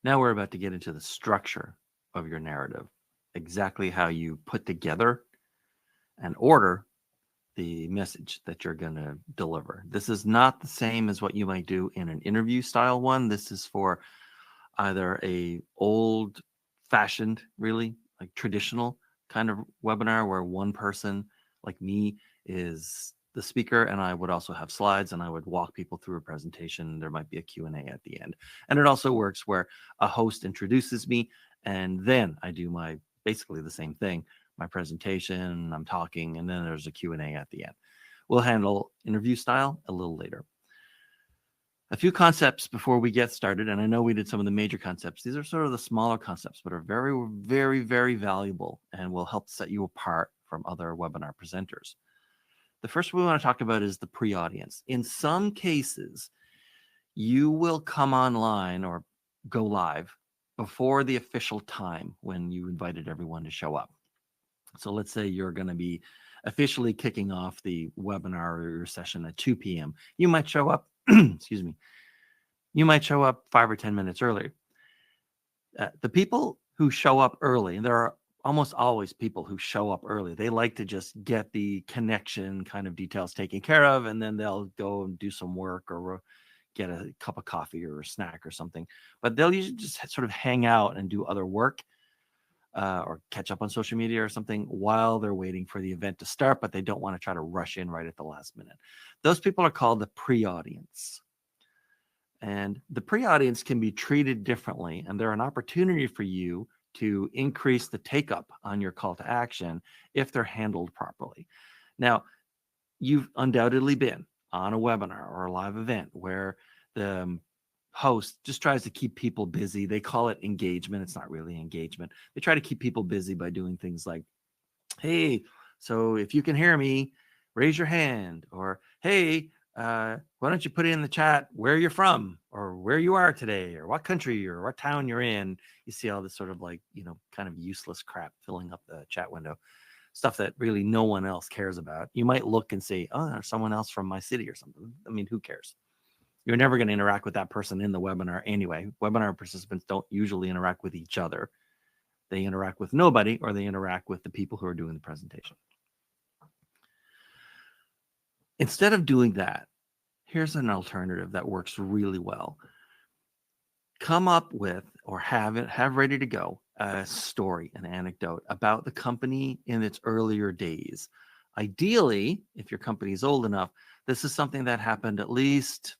Now we're about to get into the structure of your narrative, exactly how you put together and order the message that you're going to deliver. This is not the same as what you might do in an interview style one. This is for either a old fashioned, really like traditional kind of webinar where one person like me is the speaker, and I would also have slides and I would walk people through a presentation. There might be a Q&A at the end. And it also works where a host introduces me and then I do my basically the same thing, my presentation, I'm talking, and then there's a Q&A at the end. We'll handle interview style a little later. A few concepts before we get started, and I know we did some of the major concepts. These are sort of the smaller concepts, but are very, very, very valuable and will help set you apart from other webinar presenters. The first we want to talk about is the pre-audience. In some cases, you will come online or go live before the official time when you invited everyone to show up. So let's say you're going to be officially kicking off the webinar or your session at 2 p.m. You might show up, excuse me, you might show up 5 or 10 minutes earlier. The people who show up early, and there are almost always people who show up early, they like to just get the connection kind of details taken care of, and then they'll go and do some work or get a cup of coffee or a snack or something. But they'll usually just sort of hang out and do other work. Or catch up on social media or something while they're waiting for the event to start, but they don't want to try to rush in right at the last minute. Those people are called the pre-audience. And the pre-audience can be treated differently, and they're an opportunity for you to increase the take-up on your call to action if they're handled properly. Now, you've undoubtedly been on a webinar or a live event where the host just tries to keep people busy. They call it engagement. It's not really engagement. They try to keep people busy by doing things like, hey, so if you can hear me, raise your hand. Or, hey, why don't you put it in the chat where you're from or where you are today or what country or what town you're in. You see all this sort of like, kind of useless crap filling up the chat window, stuff that really no one else cares about. You might look and say, oh, there's someone else from my city or something. I mean, who cares? You're never going to interact with that person in the webinar anyway. Webinar participants don't usually interact with each other. They interact with nobody, or they interact with the people who are doing the presentation. Instead of doing that, here's an alternative that works really well. Come up with or have ready to go a story, an anecdote about the company in its earlier days. Ideally, if your company is old enough, this is something that happened at least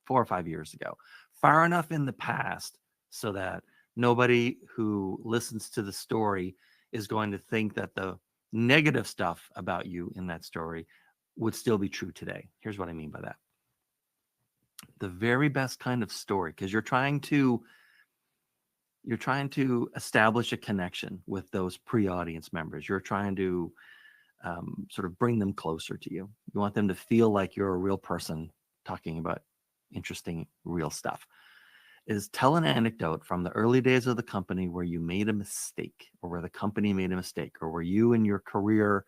4 or 5 years ago, far enough in the past so that nobody who listens to the story is going to think that the negative stuff about you in that story would still be true today. Here's what I mean by that. The very best kind of story, because you're trying to establish a connection with those pre-audience members. You're trying to sort of bring them closer to you. You want them to feel like you're a real person talking about interesting, real stuff. Is tell an anecdote from the early days of the company where you made a mistake, or where the company made a mistake, or where you in your career,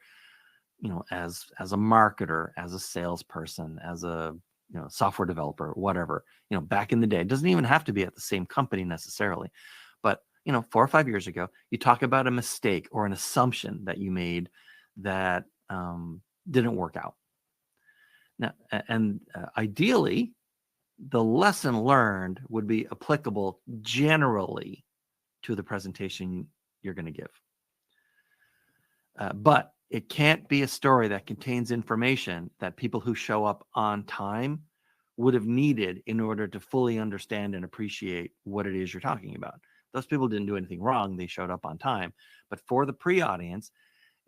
as a marketer, as a salesperson, as a software developer, whatever, back in the day. It doesn't even have to be at the same company necessarily, but 4 or 5 years ago, you talk about a mistake or an assumption that you made that didn't work out. Now, and ideally, the lesson learned would be applicable generally to the presentation you're going to give. But it can't be a story that contains information that people who show up on time would have needed in order to fully understand and appreciate what it is you're talking about. Those people didn't do anything wrong. They showed up on time. But for the pre-audience,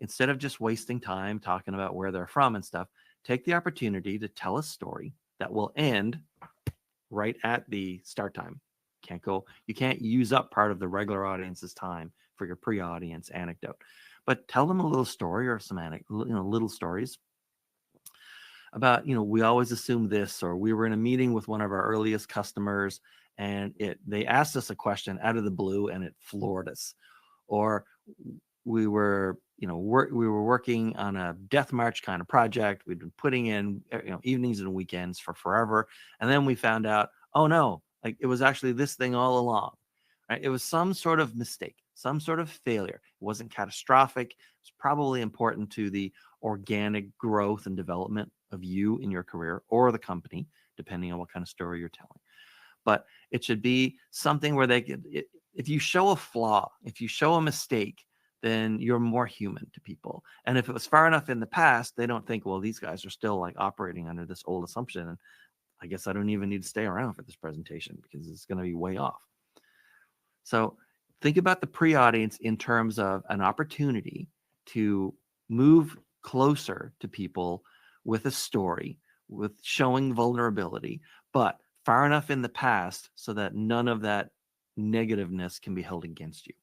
instead of just wasting time talking about where they're from and stuff, take the opportunity to tell a story that will end right at the start time. You can't use up part of the regular audience's time for your pre-audience anecdote, but tell them a little story or some little stories about, we always assume this, or we were in a meeting with one of our earliest customers and they asked us a question out of the blue and it floored us. Or we were, we were working on a death march kind of project. We'd been putting in, evenings and weekends for forever. And then we found out, oh no, like it was actually this thing all along. right? It was some sort of mistake, some sort of failure. It wasn't catastrophic. It's probably important to the organic growth and development of you in your career or the company, depending on what kind of story you're telling. But it should be something where if you show a flaw, if you show a mistake, then you're more human to people. And if it was far enough in the past, they don't think, well, these guys are still like operating under this old assumption. And I guess I don't even need to stay around for this presentation because it's going to be way off. So think about the pre-audience in terms of an opportunity to move closer to people with a story, with showing vulnerability, but far enough in the past so that none of that negativeness can be held against you.